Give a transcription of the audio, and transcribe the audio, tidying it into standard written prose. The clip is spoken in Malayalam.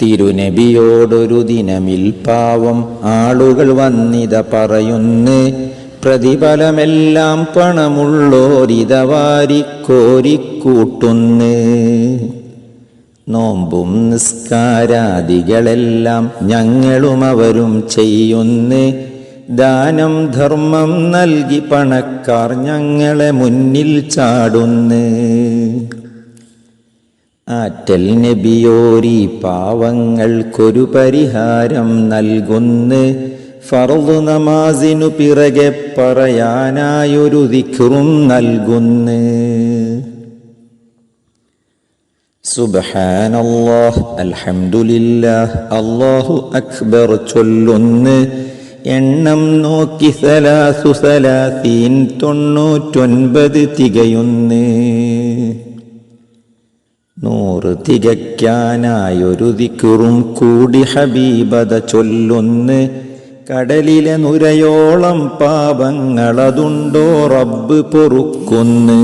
തിരുനബിയോടൊരു ദിനമിൽ പാവം ആളുകൾ വന്നിത പറയുന്നു, പ്രതിഫലമെല്ലാം പണമുള്ളോരിത വാരിക്കോരിക്കൂട്ടുന്നു. നോമ്പും നിസ്കാരാദികളെല്ലാം ഞങ്ങളും അവരും ചെയ്യുന്നു. ദാനം ധർമ്മം നൽകി പണക്കാർ ഞങ്ങളെ മുന്നിൽ ചാടുന്നു. ആറ്റൽ നബിയോരീ പാവങ്ങൾക്കൊരു പരിഹാരം നൽകുന്നു. ഫർദ് നമാസിനു പിറകെ പറയാനായൊരു ദിക്റും നൽകുന്നു. സുബ്ഹാനല്ലാഹ്, അൽഹംദുലില്ലാഹ്, അല്ലാഹു അക്ബർ ചൊല്ലുന്നു. എണ്ണം നോക്കി 99 തികയുന്നു. 100 തികയ്ക്കാനായൊരു ദിക്റും കൂടി ഹബീബത ചൊല്ലുന്നു. കടലിലെ നുരയോളം പാപങ്ങളതുണ്ടോ റബ്ബ് പൊറുക്കുന്നു.